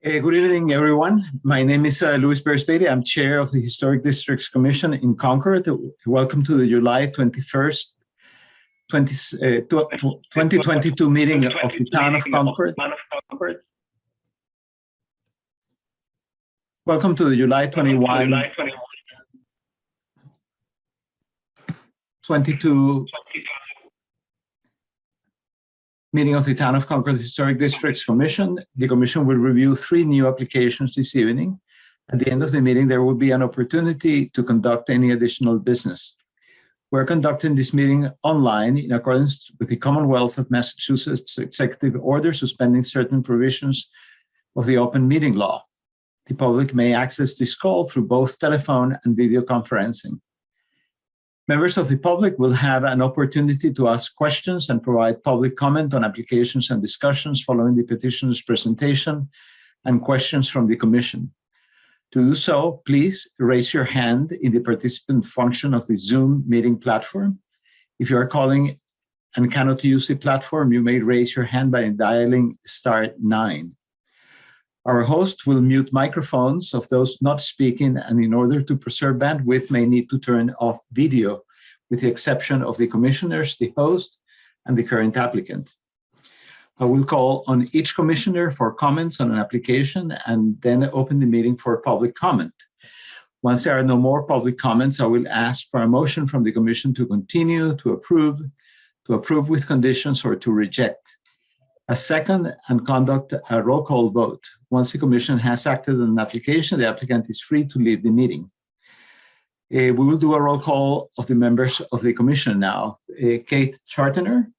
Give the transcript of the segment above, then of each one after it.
Good evening, everyone. My name is Luis Perez-Beatty. I'm chair of the Historic Districts Commission in Concord. Welcome to the July 21st, 2022 meeting of the town of Concord. Welcome to the July 21, 22 meeting of the Town of Concord Historic Districts Commission. The Commission will review 3 new applications this evening. At the end of the meeting, there will be an opportunity to conduct any additional business. We're conducting this meeting online in accordance with the Commonwealth of Massachusetts Executive Order suspending certain provisions of the open meeting law. The public may access this call through both telephone and video conferencing. Members of the public will have an opportunity to ask questions and provide public comment on applications and discussions following the petitioner's presentation and questions from the Commission. To do so, please raise your hand in the participant function of the Zoom meeting platform. If you are calling and cannot use the platform, you may raise your hand by dialing *9. Our host will mute microphones of those not speaking, and in order to preserve bandwidth, may need to turn off video, with the exception of the commissioners, the host, and the current applicant. I will call on each commissioner for comments on an application and then open the meeting for public comment. Once there are no more public comments, I will ask for a motion from the Commission to continue, to approve with conditions, or to reject. A second, and conduct a roll call vote. Once the Commission has acted on an application, the applicant is free to leave the meeting. We will do a roll call of the members of the Commission now. Kate Chartner.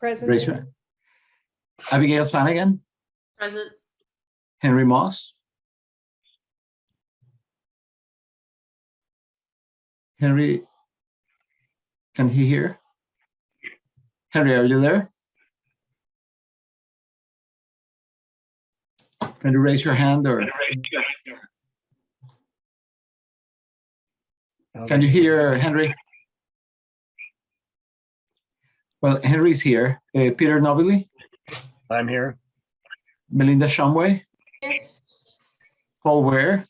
Present. Abigail Flanagan. Present. Henry Moss. Henry, can he hear? Henry, are you there? Can you raise your hand, or can you hear Henry? Well, Henry's here. Peter Nobili? I'm here. Melinda Shumway? Paul Ware?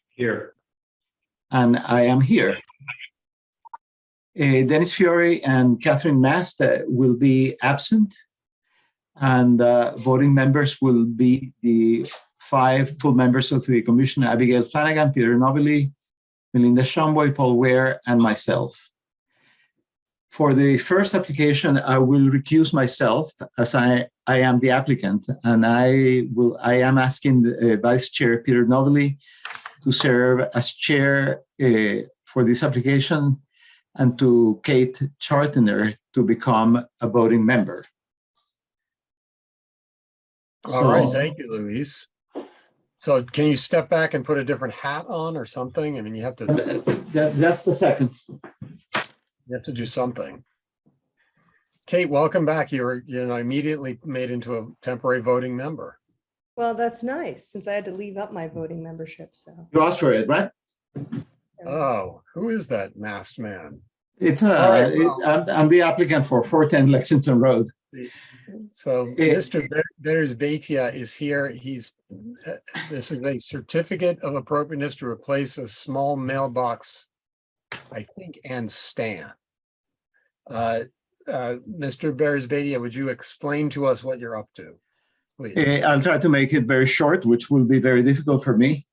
Here. And I am here. Dennis Fiore and Catherine Mast will be absent. And voting members will be the 5 full members of the Commission: Abigail Flanagan, Peter Nobili, Melinda Shumway, Paul Ware, and myself. For the first application, I will recuse myself as I am the applicant, and I am asking the Vice Chair Peter Nobili to serve as chair for this application, and to Kate Chartner to become a voting member. All right, thank you, Luis. So can you step back and put a different hat on or something? I mean, you have to. That's the second. You have to do something. Kate, welcome back. You were, immediately made into a temporary voting member. Well, that's nice, since I had to leave up my voting membership. So You asked for it, right? Oh, who is that masked man? It's right, well, I'm the applicant for 410 Lexington Road. So Mr. Perez-Beatty is here. This is a certificate of appropriateness to replace a small mailbox, I think, and stand. Mr. Perez-Beatty, would you explain to us what you're up to, please? I'll try to make it very short, which will be very difficult for me.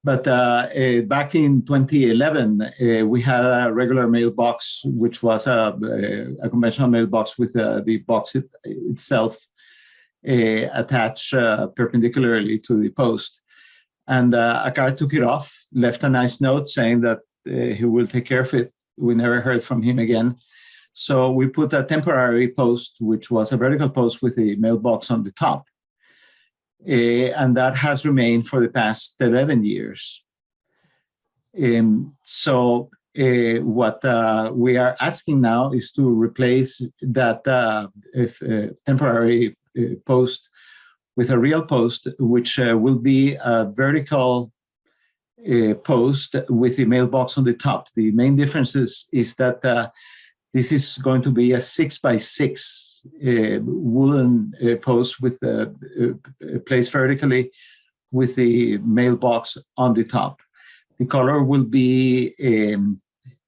But back in 2011, we had a regular mailbox, which was a conventional mailbox with the box itself attached perpendicularly to the post. And a car took it off, left a nice note saying that he will take care of it. We never heard from him again. So we put a temporary post, which was a vertical post with a mailbox on the top. And that has remained for the past 11 years. So what we are asking now is to replace that temporary post with a real post, which will be a vertical post with the mailbox on the top. The main difference is that this is going to be a 6x6 wooden post with placed vertically with the mailbox on the top. The color will be a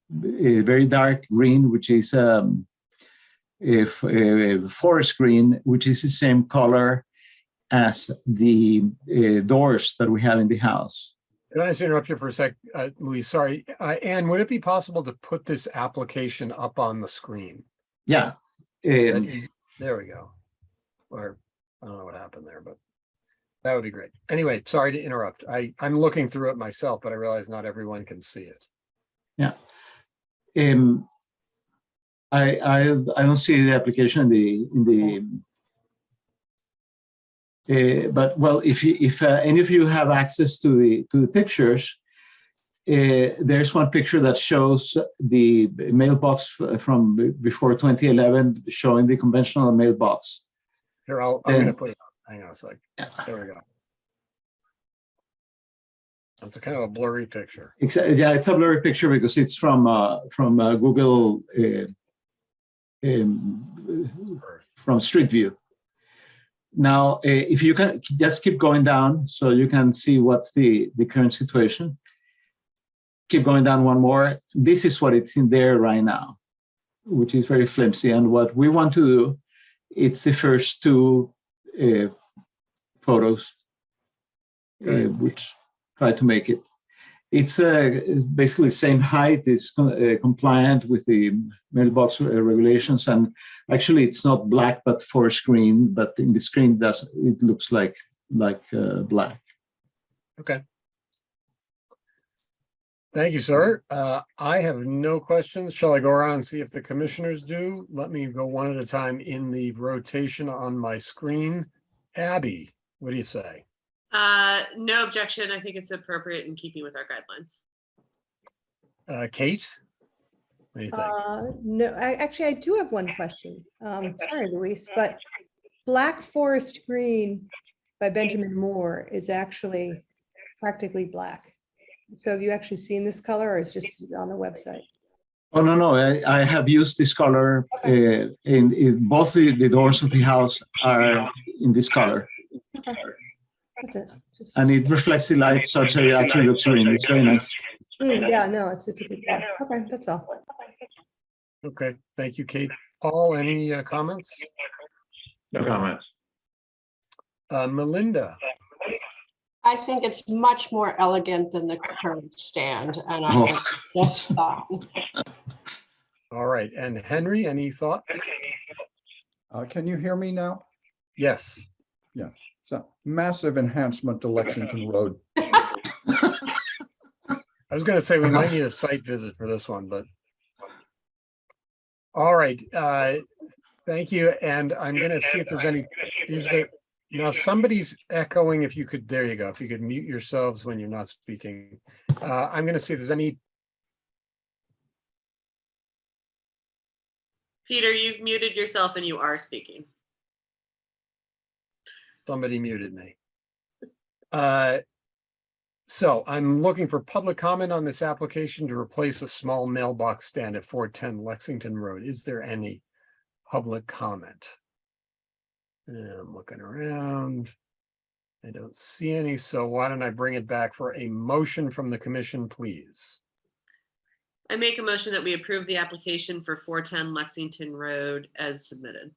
very dark green, which is a forest green, which is the same color as the doors that we have in the house. Can I just interrupt you for a sec, Louise? Sorry. Anne, would it be possible to put this application up on the screen? Yeah. There we go. Or I don't know what happened there, but that would be great. Anyway, sorry to interrupt. I'm looking through it myself, but I realize not everyone can see it. Yeah. I don't see the application in the but well, if any of you have access to the pictures, there's one picture that shows the mailbox from before 2011, showing the conventional mailbox. Here, I'm going to put it up. Hang on a sec. There we go. It's a kind of a blurry picture. Yeah, it's a blurry picture because it's from Google from Street View. Now, if you can just keep going down so you can see what's the current situation. Keep going down one more. This is what it's in there right now, which is very flimsy. And what we want to do, it's the first two photos, which try to make it. It's basically the same height. It's compliant with the mailbox regulations, and actually, it's not black but forest green. But in the screen, it looks like black. Okay. Thank you, sir. I have no questions. Shall I go around and see if the commissioners do? Let me go one at a time in the rotation on my screen. Abby, what do you say? No objection. I think it's appropriate in keeping with our guidelines. Kate, what do you think? No, I do have one question. Sorry, Luis, but Black Forest Green by Benjamin Moore is actually practically black. So have you actually seen this color, or is it just on the website? Oh, no. I have used this color. Okay. In both the doors of the house are in this color. Okay. That's it. And it reflects the light, so it actually looks green. It's very nice. Yeah, no, it's a good color. Okay, that's all. Okay, thank you, Kate. Paul, any comments? No comments. Melinda. I think it's much more elegant than the current stand, and I think that's fine. All right, and Henry, any thoughts? Can you hear me now? Yes. Yeah. So massive enhancement to Lexington Road. I was going to say we might need a site visit for this one, but all right. Thank you. And I'm going to see if there's any. Now somebody's echoing. If you could, there you go. If you could mute yourselves when you're not speaking. I'm going to see if there's any. Peter, you've muted yourself and you are speaking. Somebody muted me. So I'm looking for public comment on this application to replace a small mailbox stand at 410 Lexington Road. Is there any public comment? I'm looking around. I don't see any. So why don't I bring it back for a motion from the commission, please? I make a motion that we approve the application for 410 Lexington Road as submitted.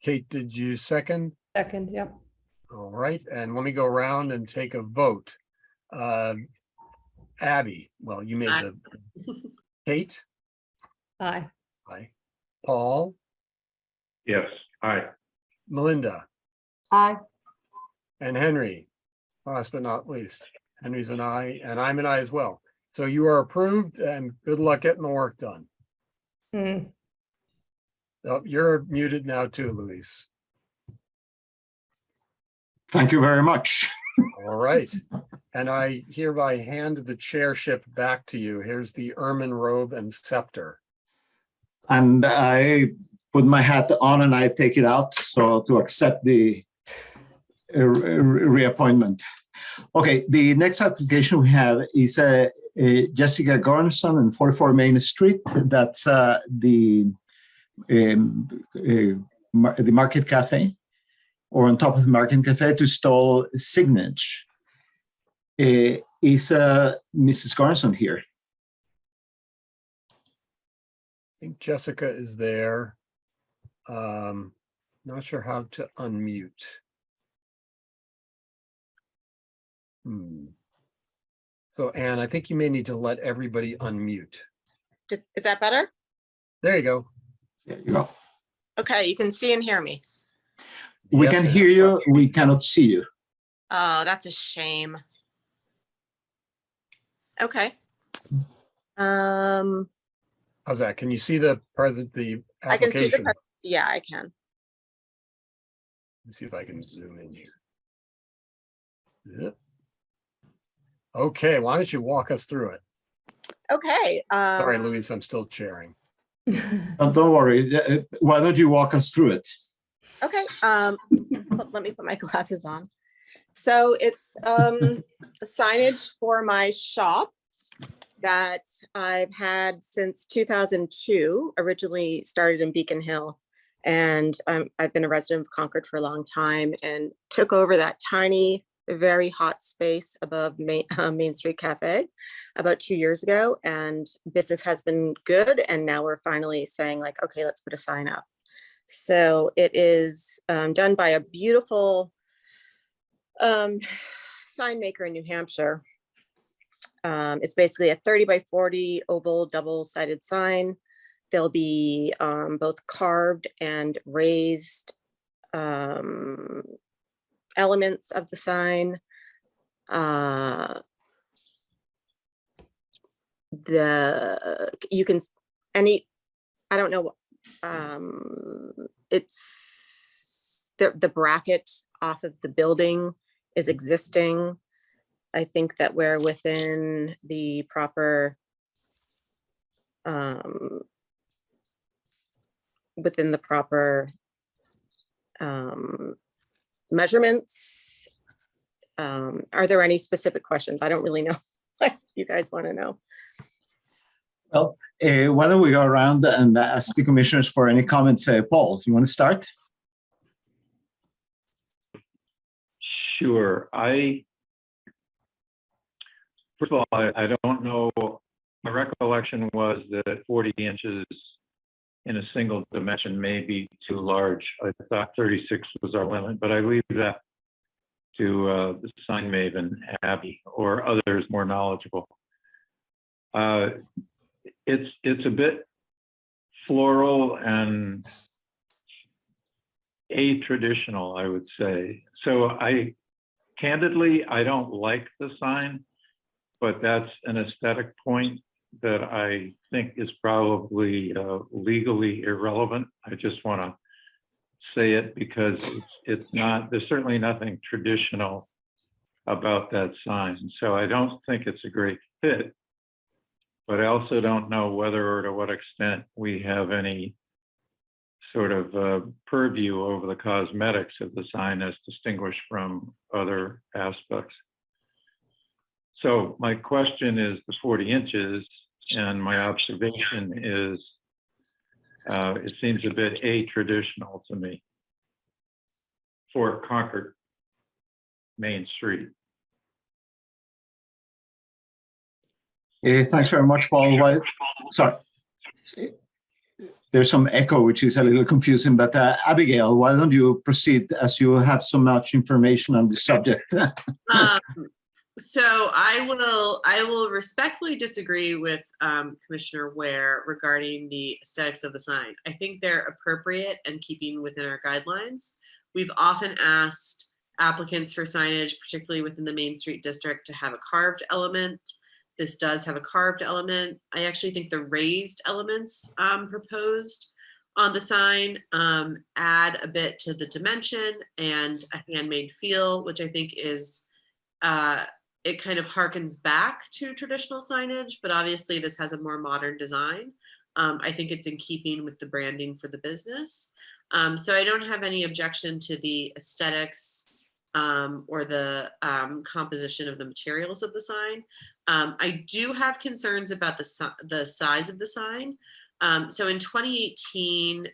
Kate, did you second? Second, yep. All right, and let me go around and take a vote. Abby, well, you made the. Kate? Aye. Aye. Paul? Yes, aye. Melinda? Aye. And Henry? Last but not least, Henry's an aye, and I'm an aye as well. So you are approved, and good luck getting the work done. Oh, you're muted now too, Luis. Thank you very much. All right. And I hereby hand the chairship back to you. Here's the ermine robe and scepter. And I put my hat on and I take it out, so to accept the reappointment. Okay, the next application we have is Jessica Garnerson on 44 Main Street. That's the the Market Cafe, or on top of the Market Cafe, to install signage. Is Mrs. Garnerson here? I think Jessica is there. Not sure how to unmute. So Anne, I think you may need to let everybody unmute. Just, is that better? There you go. There you go. Okay, you can see and hear me. We Yes, can ma'am. hear you. We cannot see you. Oh, that's a shame. Okay. How's that? Can you see the I can see application? the, yeah, I can. Let me see if I can zoom in here. Yep. Okay, why don't you walk us through it? Okay. Sorry, Luis, I'm still chairing. Don't worry. Why don't you walk us through it? Okay. Let me put my glasses on. So it's signage for my shop that I've had since 2002, originally started in Beacon Hill. And I've been a resident of Concord for a long time and took over that tiny, very hot space above Main Street Cafe about 2 years ago. And business has been good. And now we're finally saying like, okay, let's put a sign up. So it is done by a beautiful sign maker in New Hampshire. It's basically a 30 by 40 oval double-sided sign. There'll be both carved and raised elements of the sign. You can, I don't know, it's the bracket off of the building is existing. I think that we're within the proper measurements. Are there any specific questions? I don't really know what you guys want to know. Well, why don't we go around and ask the commissioners for any comments? Paul, do you want to start? Sure. First of all, I don't know. My recollection was that 40 inches in a single dimension may be too large. I thought 36 was our limit, but I leave that to the sign maven, Abby, or others more knowledgeable. It's a bit floral and a-traditional, I would say. So candidly, I don't like the sign, but that's an aesthetic point that I think is probably legally irrelevant. I just want to say it because it's not, there's certainly nothing traditional about that sign. So I don't think it's a great fit, but I also don't know whether or to what extent we have any sort of purview over the cosmetics of the sign as distinguished from other aspects. So my question is the 40 inches, and my observation is it seems a bit a-traditional to me for Concord Main Street. Thanks very much, Paul. Sorry. There's some echo, which is a little confusing, but Abigail, why don't you proceed as you have so much information on the subject? So I will respectfully disagree with Commissioner Ware regarding the aesthetics of the sign. I think they're appropriate and keeping within our guidelines. We've often asked applicants for signage, particularly within the Main Street District, to have a carved element. This does have a carved element. I actually think the raised elements proposed on the sign add a bit to the dimension and a handmade feel, which I think is it kind of harkens back to traditional signage, but obviously this has a more modern design. I think it's in keeping with the branding for the business. So I don't have any objection to the aesthetics or the composition of the materials of the sign. I do have concerns about the size of the sign. So in 2018,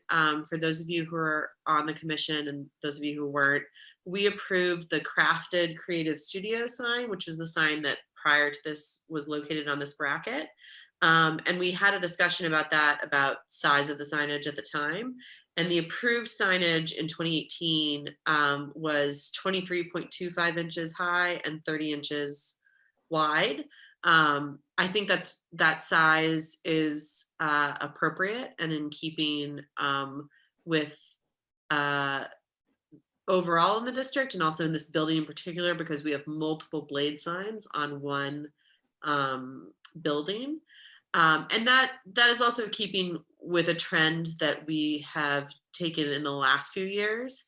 for those of you who are on the commission and those of you who weren't, we approved the crafted creative studio sign, which is the sign that prior to this was located on this bracket. And we had a discussion about that, about size of the signage at the time. And the approved signage in 2018 was 23.25 inches high and 30 inches wide. I think that size is appropriate and in keeping with overall in the district, and also in this building in particular, because we have multiple blade signs on one building. And that is also keeping with a trend that we have taken in the last few years,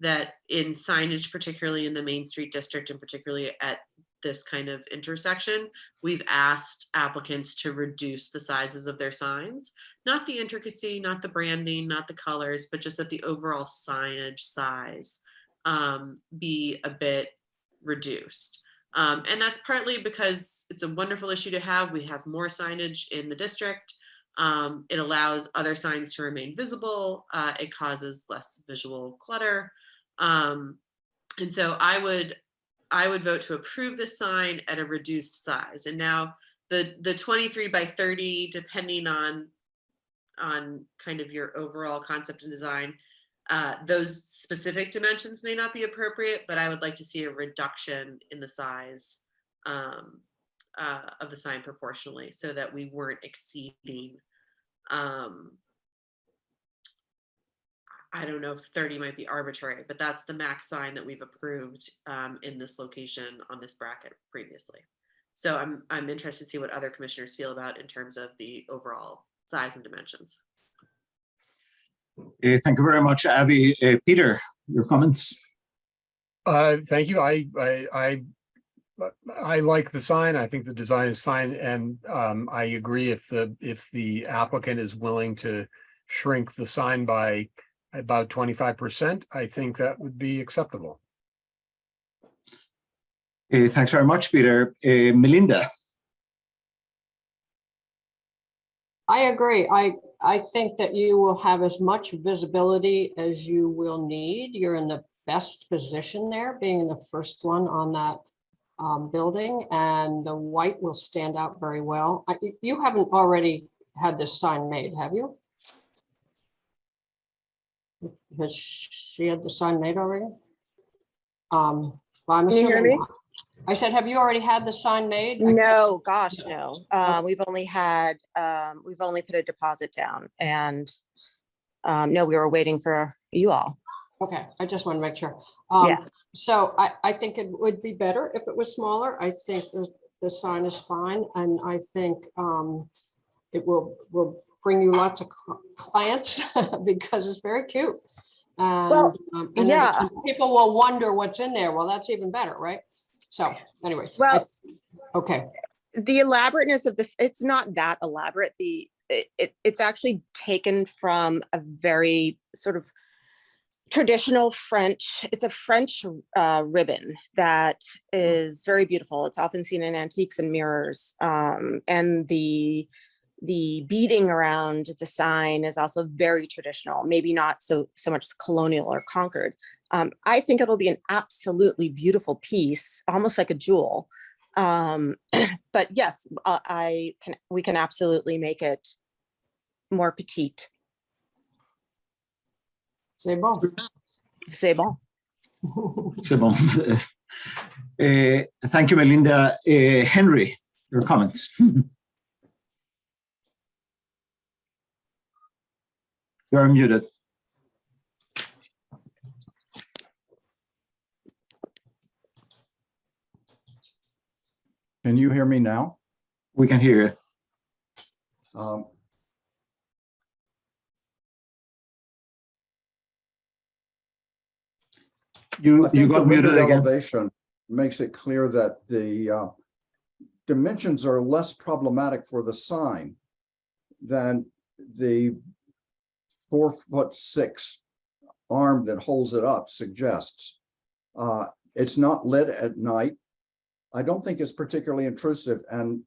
that in signage, particularly in the Main Street district, and particularly at this kind of intersection, we've asked applicants to reduce the sizes of their signs, not the intricacy, not the branding, not the colors, but just that the overall signage size be a bit reduced. And that's partly because it's a wonderful issue to have. We have more signage in the district. It allows other signs to remain visible. It causes less visual clutter. And so I would vote to approve this sign at a reduced size. And now the 23 by 30, depending on kind of your overall concept and design, those specific dimensions may not be appropriate, but I would like to see a reduction in the size of the sign proportionally, so that we weren't exceeding, I don't know if 30 might be arbitrary, but that's the max sign that we've approved in this location on this bracket previously. So I'm interested to see what other commissioners feel about in terms of the overall size and dimensions. Thank you very much, Abby. Peter, your comments? Thank you. I like the sign. I think the design is fine, and I agree if the applicant is willing to shrink the sign by about 25%, I think that would be acceptable. Thanks very much, Peter. Melinda? I agree. I think that you will have as much visibility as you will need. You're in the best position there, being the first one on that building, and the white will stand out very well. You haven't already had this sign made, have you? Has she had the sign made already? Well, I'm Can you hear assuming. me? I said, have you already had the sign made? No, gosh, no. We've only put a deposit down, and no, we were waiting for you all. Okay, I just want to make sure. Yeah. So I think it would be better if it was smaller. I think the sign is fine, and I think it will bring you lots of clients because it's very cute. And, Well, and yeah. people will wonder what's in there. Well, that's even better, right? So anyways, Well, okay. the elaborateness of this, it's not that elaborate. It's actually taken from a very sort of traditional French, it's a French ribbon that is very beautiful. It's often seen in antiques and mirrors. And the beading around the sign is also very traditional, maybe not so much colonial or Concord. I think it'll be an absolutely beautiful piece, almost like a jewel. But yes, we can absolutely make it more petite. C'est bon. C'est bon. C'est bon. Thank you, Melinda. Henry, your comments. You're muted. Can you hear me now? We can hear you. You I think got the muted window again. elevation makes it clear that the dimensions are less problematic for the sign than the 4'6" arm that holds it up suggests. It's not lit at night. I don't think it's particularly intrusive. And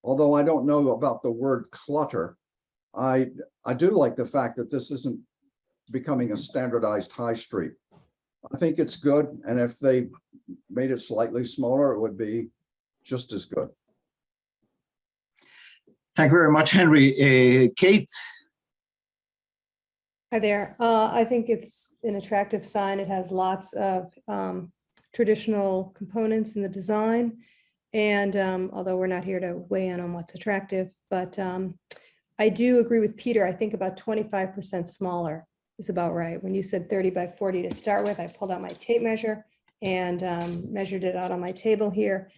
although I don't know about the word clutter, I do like the fact that this isn't becoming a standardized high street. I think it's good, and if they made it slightly smaller, it would be just as good. Thank you very much, Henry. Kate? Hi there. I think it's an attractive sign. It has lots of traditional components in the design. And although we're not here to weigh in on what's attractive, but I do agree with Peter. I think about 25% smaller is about right. When you said 30 by 40 to start with, I pulled out my tape measure and measured it out on my table here.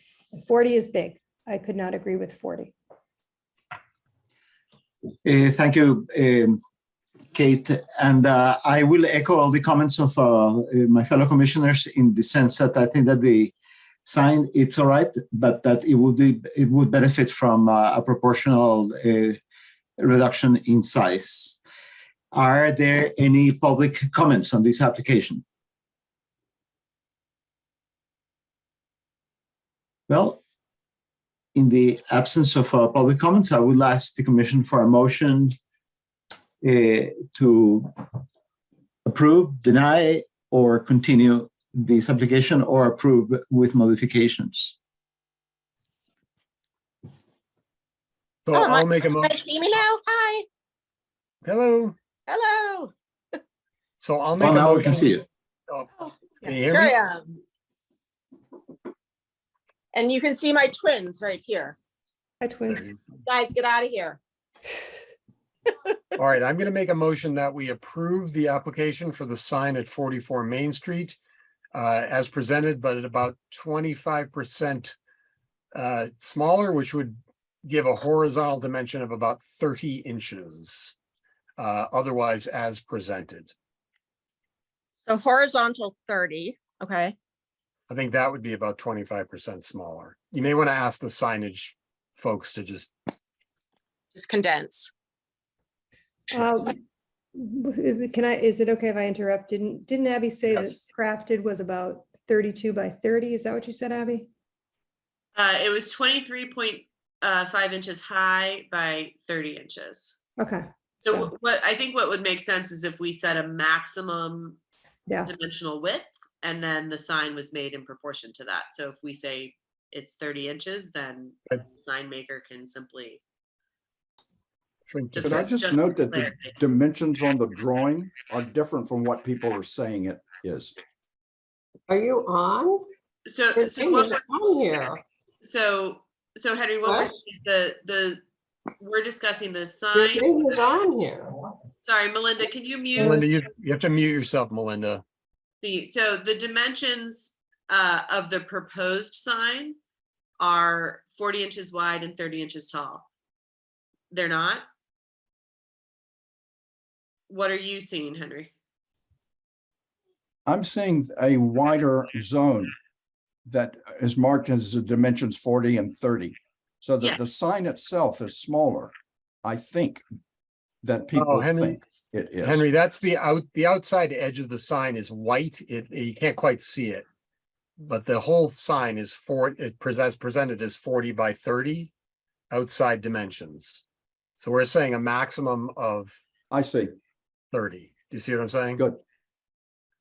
40 is big. I could not agree with 40. Thank you, Kate. And I will echo all the comments of my fellow commissioners in the sense that I think that the sign, it's all right, but that it would benefit from a proportional reduction in size. Are there any public comments on this application? Well, in the absence of public comments, I would ask the commission for a motion to approve, deny, or continue this application, or approve with modifications. So Oh, I'll make a Can you motion. guys see me now? Hi, Hello. hello. So I'll Oh, make a now we can see motion. you. Oh, Yes, Can you hear here I me? am. And you can see my twins right here. Hi, twins. Guys, get out of here. All right, I'm going to make a motion that we approve the application for the sign at 44 Main Street as presented, but at about 25% smaller, which would give a horizontal dimension of about 30 inches. Otherwise, as presented. So horizontal 30, okay. I think that would be about 25% smaller. You may want to ask the signage folks to just, Just condense. Is it okay if I interrupt? Didn't Abby say that Yes. crafted was about 32 by 30? Is that what you said, Abby? It was 23.5 inches high by 30 inches. Okay, So Yeah. what I think what would make sense is if we set a maximum yeah, dimensional width, and then the sign was made in proportion to that. So if we say it's 30 inches, then the Okay. sign maker can simply shrink Just Could I it. just just note that the clarity. dimensions on the drawing are different from what people are saying it is? Are you on? so Your so thing what is we're- on here. so Henry, what we're What? saying is we're discussing the Your sign. thing is on here. Sorry, Melinda, can you mute? Melinda, you have to mute yourself, Melinda. So the dimensions of the proposed sign are 40 inches wide and 30 inches tall. They're not? What are you seeing, Henry? I'm seeing a wider zone that is marked as the dimensions 40 and 30. So Yeah. that the sign itself is smaller, I think, than people Henry. think it is. Henry, that's the outside edge of the sign is white. You can't quite see it. But the whole sign is as presented as 40 by 30 outside dimensions. So we're saying a maximum of I see. 30. Do you see what I'm saying? Good.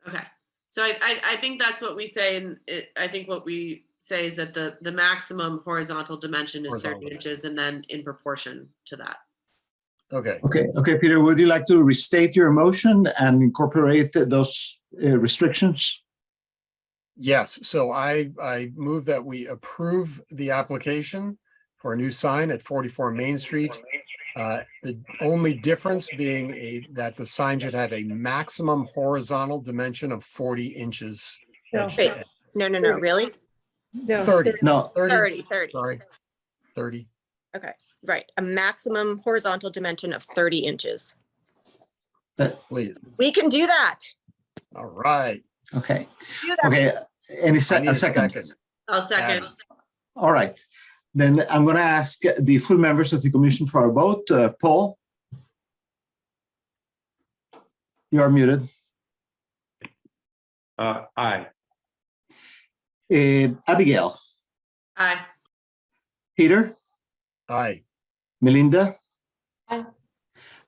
Okay, so I think that's what we say, and I think what we say is that the maximum horizontal dimension is 30 Horizontal. inches, and then in proportion to that. Okay. Okay, Peter, would you like to restate your motion and incorporate those restrictions? Yes, so I move that we approve the application for a new sign at 44 Main Street. The only difference being that the sign should have a maximum horizontal dimension of 40 inches. No. edge to Wait. edge. No, really? no. 30. No, 30, 30. sorry, 30. Okay, right. A maximum horizontal dimension of 30 inches. Please. We can do that. All right. okay, Do that. okay. Any I need a second? I'll second. All right. Then I'm going to ask the full members of the commission for a vote. Paul? You are muted. Aye. Abigail? Aye. Peter? Aye. Melinda? Aye.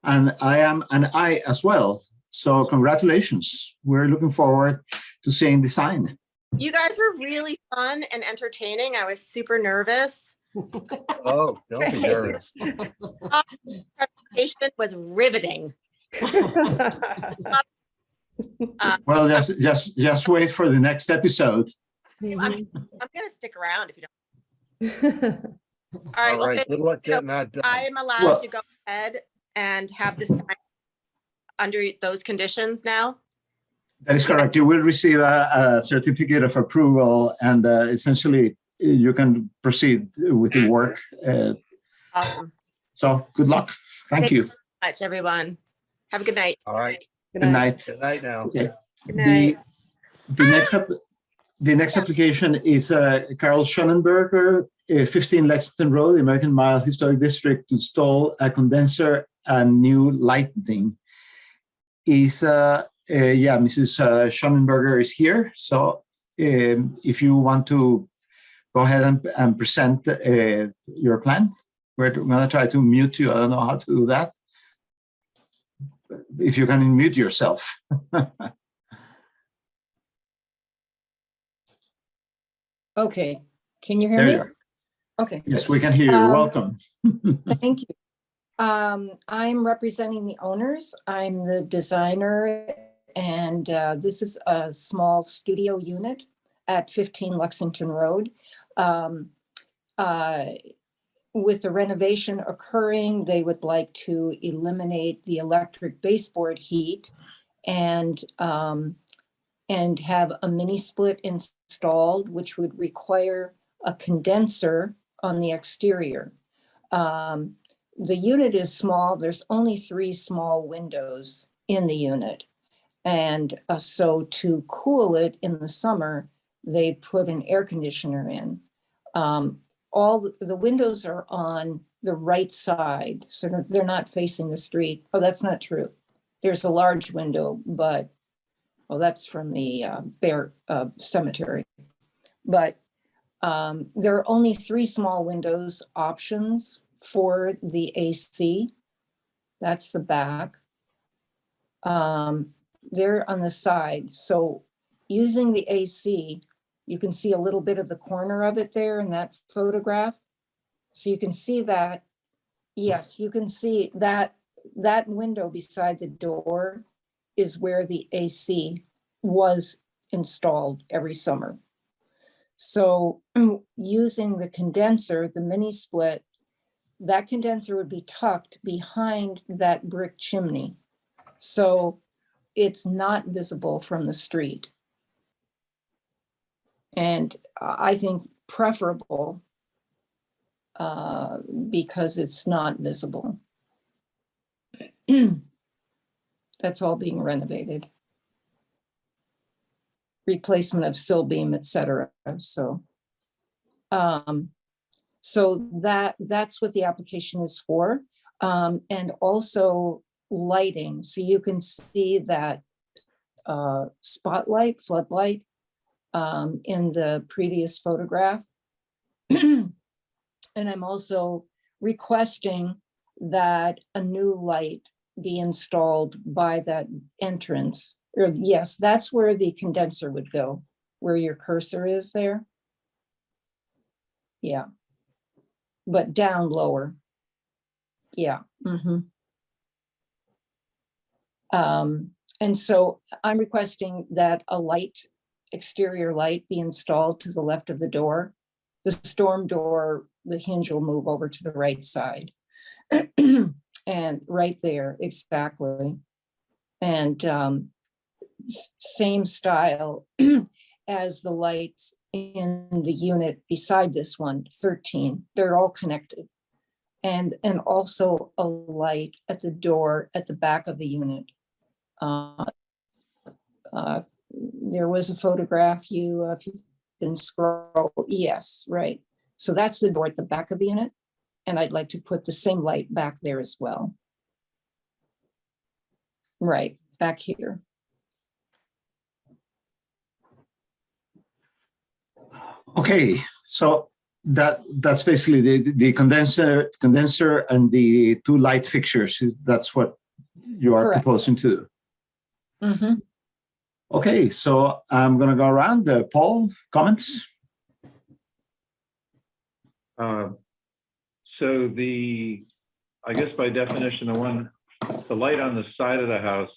And I am an I as well. So congratulations. We're looking forward to seeing the sign. You guys were really fun and entertaining. I was super nervous. Oh, don't be nervous. Presentation was riveting. Well, just wait for the next episode. I'm gonna stick around if you don't. Mhm. All right. All Well, right, thank good luck you. getting that done. I am allowed Well- to go ahead and have this sign under those conditions now. That is correct. You will receive a certificate of approval, and essentially you can proceed with the work. Awesome. So good luck. Thank you. Much, everyone. Have a good night. All right, Good Good night. night. good night now. Okay. Good night. The next application is Carol Schonenberger, 15 Lexington Road, American Mile Historic District, to install a condenser and new lighting. Mrs. Schonenberger is here. So if you want to go ahead and present your plan, we're going to try to mute you. I don't know how to do that. If you can unmute yourself. Okay, can you hear There me? you are. Okay, Yes, we can hear you. Um, Welcome. thank you. I'm representing the owners. I'm the designer, and this is a small studio unit at 15 Lexington Road. With the renovation occurring, they would like to eliminate the electric baseboard heat and have a mini split installed, which would require a condenser on the exterior. The unit is small. There's only 3 small windows in the unit. And so to cool it in the summer, they put an air conditioner in. All the windows are on the right side, so they're not facing the street. Oh, that's not true. There's a large window, but well, that's from the Bear Cemetery. But there are only 3 small windows options for the AC. That's the back. They're on the side. So using the AC, you can see a little bit of the corner of it there in that photograph. So you can see that. Yes, you can see that window beside the door is where the AC was installed every summer. So using the condenser, the mini split, that condenser would be tucked behind that brick chimney. So it's not visible from the street. And I think preferable because it's not visible. That's all being renovated. Replacement of sill beam, et cetera. So that's what the application is for. And also lighting. So you can see that spotlight, floodlight in the previous photograph. And I'm also requesting that a new light be installed by that entrance. Or yes, that's where the condenser would go, where your cursor is there. Yeah. But down lower. Yeah. And so I'm requesting that a light, exterior light, be installed to the left of the door. The storm door, the hinge will move over to the right side. And right there, exactly. And same style as the lights in the unit beside this one, 13. They're all connected. And also a light at the door at the back of the unit. There was a photograph if you can scroll. Yes, right. So that's the door at the back of the unit. And I'd like to put the same light back there as well. Right, back here. Okay, so That's basically the condenser and the two light fixtures. That's what you are Correct. proposing to do. Mm-hmm. Okay, so I'm going to go around. Paul, comments? So I guess by definition, the light on the side of the house,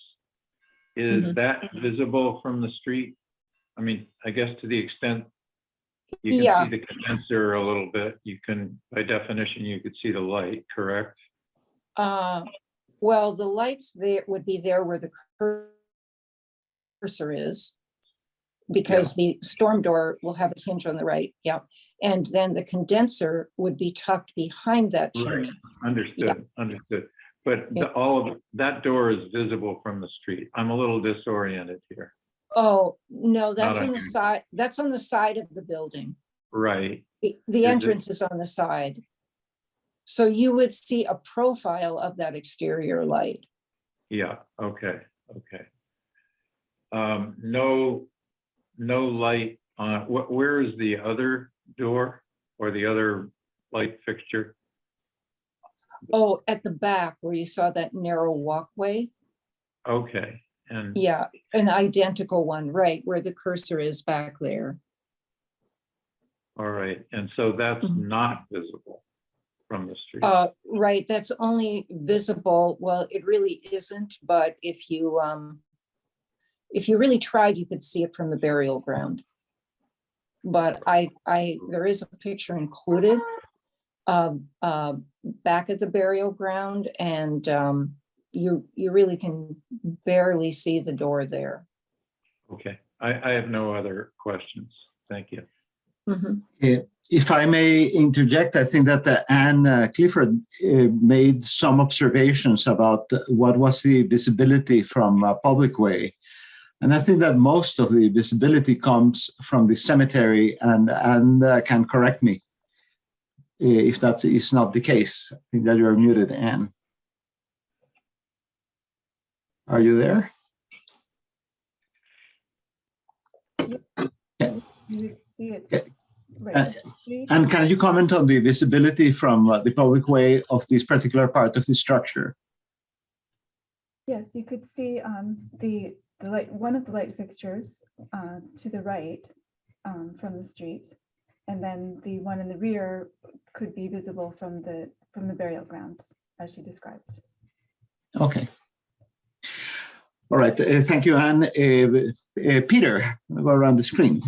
is Mhm. that visible from the street? I mean, I guess to the extent you can Yeah. see the condenser a little bit, you can, by definition, you could see the light, correct? Well, the lights there would be there where the cursor is, because the storm door will have a hinge on the right. Yeah. And then the condenser would be tucked behind that chimney. Understood, understood. But all of that door is visible from the street. I'm a little disoriented here. Oh, no, that's Not on the on- side. That's on the side of the building. Right. The it- entrance is on the side. So you would see a profile of that exterior light. Yeah, okay, okay. No light on, where is the other door or the other light fixture? Oh, at the back where you saw that narrow walkway. Okay, and Yeah, an identical one, right, where the cursor is back there. all right, and so that's Mhm. not visible from the street. Right, that's only visible, well, it really isn't, but if you really tried, you could see it from the burial ground. But there is a picture included back at the burial ground, and you really can barely see the door there. Okay, I have no other questions. Thank you. Mhm. If I may interject, I think that Anne Clifford made some observations about what was the visibility from Public Way. And I think that most of the visibility comes from the cemetery, and can correct me if that is not the case. I think that you're muted, Anne. Are you there? You see it. Okay. Right. And can you comment on the visibility from the Public Way of this particular part of the structure? Yes, you could see the light, one of the light fixtures to the right from the street, and then the one in the rear could be visible from the burial ground, as you described. Okay. All right. Thank you, Anne. Peter, go around the screen.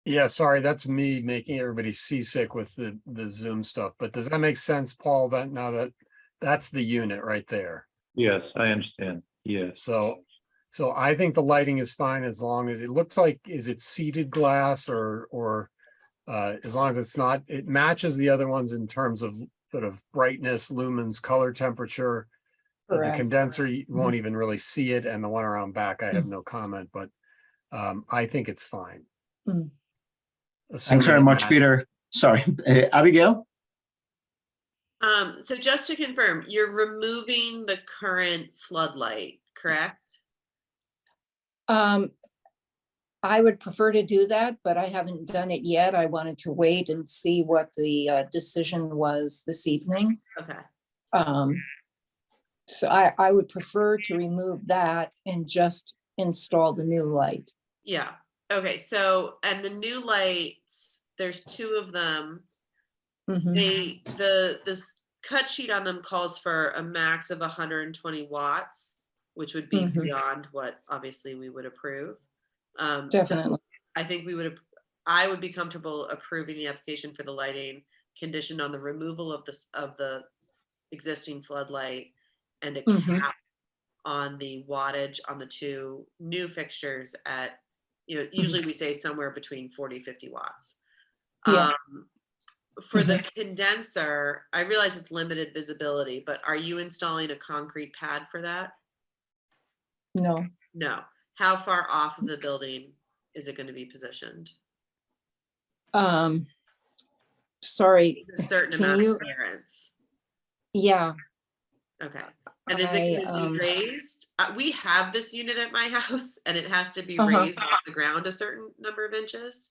Yeah, sorry, that's me making everybody seasick with the Zoom stuff. But does that make sense, Paul? That now that's the unit right there. Yes, I understand. Yes. So I think the lighting is fine as long as it looks like, is it seated glass or as long as it's not, it matches the other ones in terms of sort of brightness, lumens, color temperature. The Correct. condenser, you won't even really see it, and the one around back, I have no comment, but I think it's fine. Mm. Thanks very much, Peter. Sorry, Abigail? So just to confirm, you're removing the current floodlight, correct? I would prefer to do that, but I haven't done it yet. I wanted to wait and see what the decision was this evening. Okay. So I would prefer to remove that and just install the new light. Yeah. Okay. So, and the new lights, there's two of them. Mhm. This cut sheet on them calls for a max of 120 watts, which would be Mhm. beyond what obviously we would approve. So Definitely. I think I would be comfortable approving the application for the lighting conditioned on the removal of the existing floodlight and a Mhm. cap on the wattage on the two new fixtures at, usually we say somewhere between 40, 50 watts. Yeah. For the condenser, I realize it's limited visibility, but are you installing a concrete pad for that? No. No. How far off of the building is it going to be positioned? Sorry. A certain Can amount you- of clearance. Yeah. Okay. And is it going to be I, raised? We have this unit at my house and it has to be Uh-huh. raised off the ground a certain number of inches.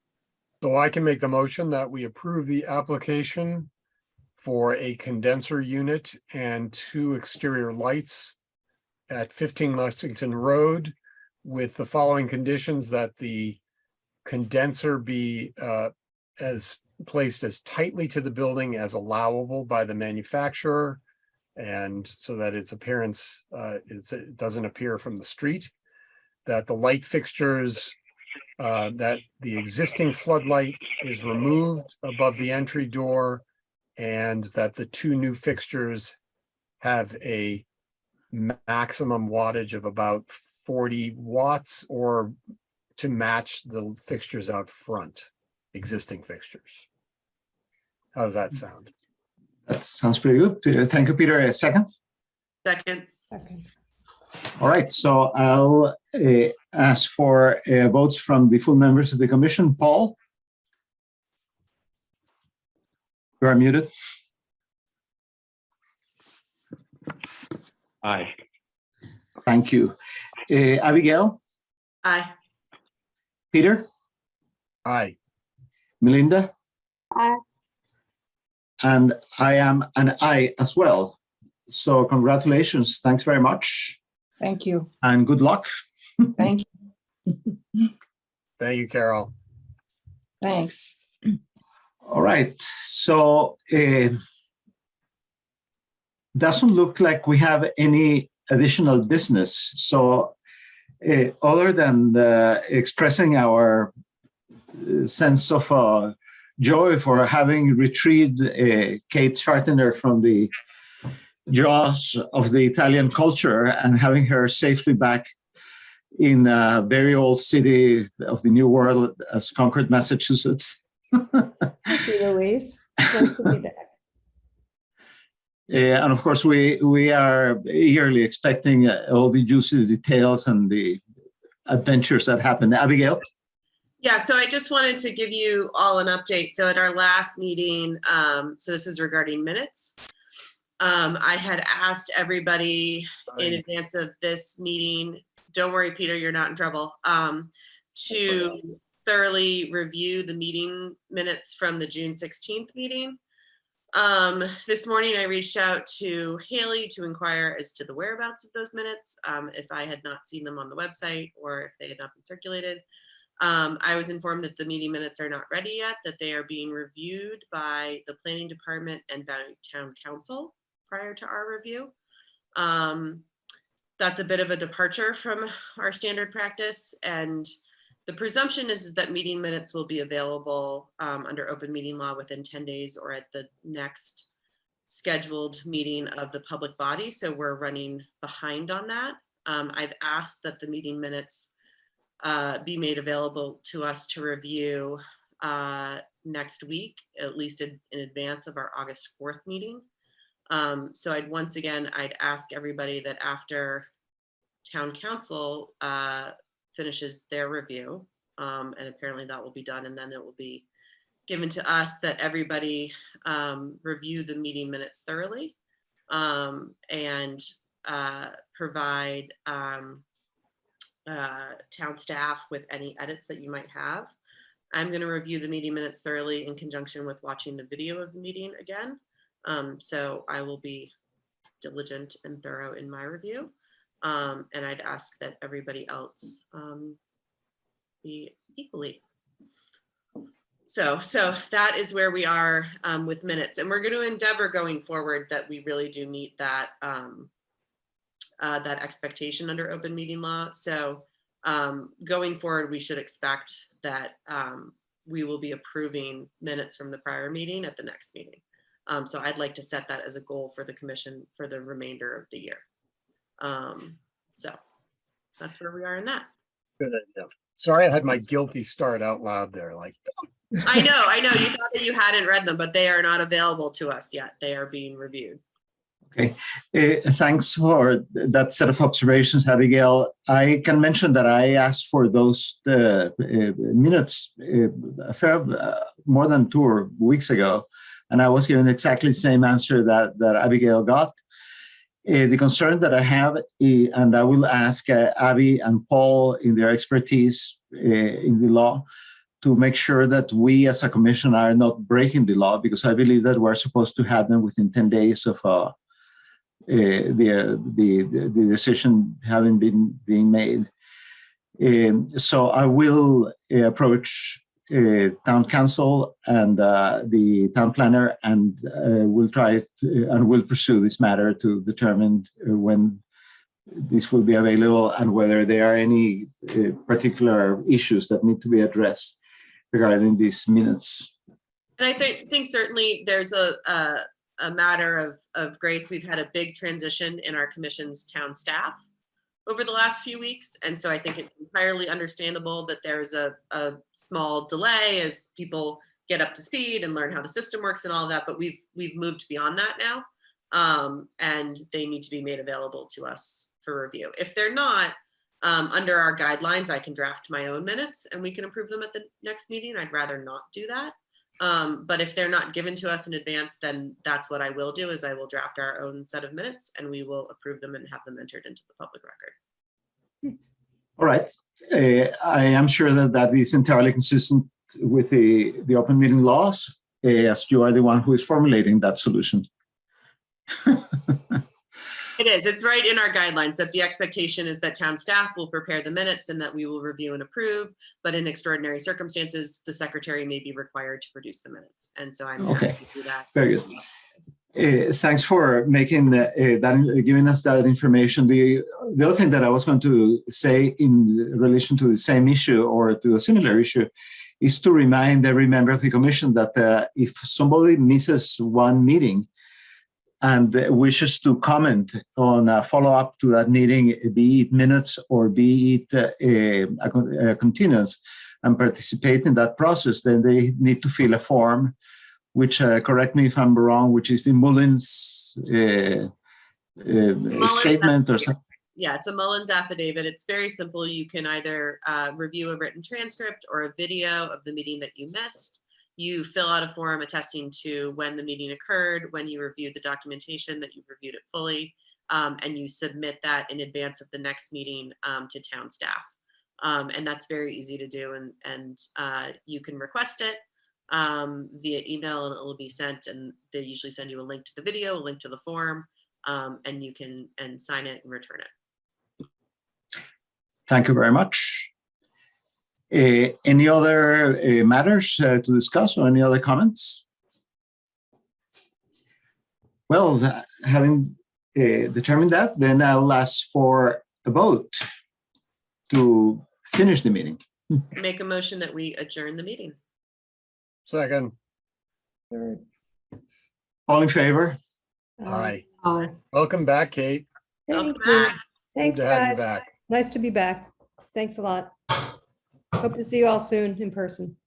So I can make the motion that we approve the application for a condenser unit and 2 exterior lights at 15 Lexington Road with the following conditions: that the condenser be as placed as tightly to the building as allowable by the manufacturer, and so that its appearance it doesn't appear from the street. That the light fixtures, that the existing floodlight is removed above the entry door, and that the 2 new fixtures have a maximum wattage of about 40 watts, or to match the fixtures out front, existing fixtures. How does that sound? That sounds pretty good. Thank you, Peter. A second? Second. Okay. All right, so I'll ask for votes from the full members of the commission. Paul? You are muted. Aye. Thank you. Abigail? Aye. Peter? Aye. Melinda? Aye. And I am an aye as well. So congratulations. Thanks very much. Thank you. And good luck. Thank you. Thank you, Carol. Thanks. All right. So doesn't look like we have any additional business. So other than expressing our sense of joy for having retrieved Kate Schartner from the jaws of the Italian culture and having her safely back in a very old city of the New World as Concord, Massachusetts. Thank you, Louise. Nice to be back. And of course, we are eagerly expecting all the juicy details and the adventures that happen. Abigail? Yeah, so I just wanted to give you all an update. So at our last meeting, so this is regarding minutes. I had asked everybody in advance of this meeting, don't worry, Peter, you're not in trouble, to thoroughly review the meeting minutes from the June 16th meeting. This morning I reached out to Haley to inquire as to the whereabouts of those minutes, if I had not seen them on the website or if they had not been circulated. I was informed that the meeting minutes are not ready yet, that they are being reviewed by the planning department and by town council prior to our review. That's a bit of a departure from our standard practice, and the presumption is that meeting minutes will be available under open meeting law within 10 days or at the next scheduled meeting of the public body. So we're running behind on that. I've asked that the meeting minutes be made available to us to review next week, at least in advance of our August 4th meeting. So I'd ask everybody that after town council finishes their review, and apparently that will be done, and then it will be given to us, that everybody review the meeting minutes thoroughly and provide town staff with any edits that you might have. I'm going to review the meeting minutes thoroughly in conjunction with watching the video of the meeting again. So I will be diligent and thorough in my review. And I'd ask that everybody else be equally. So that is where we are with minutes. And we're going to endeavor going forward that we really do meet that that expectation under open meeting law. So going forward, we should expect that we will be approving minutes from the prior meeting at the next meeting. So I'd like to set that as a goal for the commission for the remainder of the year. So that's where we are in that. Good idea. Sorry, I had my guilty start out loud there. Like, I know. You thought that you hadn't read them, but they are not available to us yet. They are being reviewed. Okay, thanks for that set of observations, Abigail. I can mention that I asked for those minutes more than 2 weeks ago, and I was given exactly the same answer that Abigail got. The concern that I have, and I will ask Abby and Paul in their expertise in the law, to make sure that we as a commission are not breaking the law, because I believe that we're supposed to have them within 10 days of the decision having being made. So I will approach town council and the town planner, and we'll try and we'll pursue this matter to determine when this will be available and whether there are any particular issues that need to be addressed regarding these minutes. And I think certainly there's a matter of grace. We've had a big transition in our commission's town staff over the last few weeks. And so I think it's entirely understandable that there's a small delay as people get up to speed and learn how the system works and all of that, but we've moved beyond that now. And they need to be made available to us for review. If they're not, under our guidelines, I can draft my own minutes and we can approve them at the next meeting. I'd rather not do that. But if they're not given to us in advance, then that's what I will do, is I will draft our own set of minutes and we will approve them and have them entered into the public record. All right. I am sure that that is entirely consistent with the open meeting laws, as you are the one who is formulating that solution. It is. It's right in our guidelines that the expectation is that town staff will prepare the minutes and that we will review and approve. But in extraordinary circumstances, the secretary may be required to produce the minutes. And so I'm happy to do that. Very good. Thanks for making giving us that information. The other thing that I was going to say in relation to the same issue or to a similar issue is to remind every member of the commission that if somebody misses one meeting and wishes to comment on a follow-up to that meeting, be it minutes or be it a continuance, and participate in that process, then they need to fill a form, which, correct me if I'm wrong, which is the Mullins statement or something. Yeah, it's a Mullins affidavit. It's very simple. You can either review a written transcript or a video of the meeting that you missed. You fill out a form attesting to when the meeting occurred, when you reviewed the documentation, that you've reviewed it fully, and you submit that in advance of the next meeting to town staff. And that's very easy to do, and you can request it via email and it will be sent, and they usually send you a link to the video, a link to the form, and you can sign it and return it. Thank you very much. Any other matters to discuss or any other comments? Well, having determined that, then I'll ask for a vote to finish the meeting. Make a motion that we adjourn the meeting. Second. Third. All in favor? Aye. Welcome back, Kate. Thank Welcome you. back. Thanks, Good to have you guys. back. Nice to be back. Thanks a lot. Hope to see you all soon in person.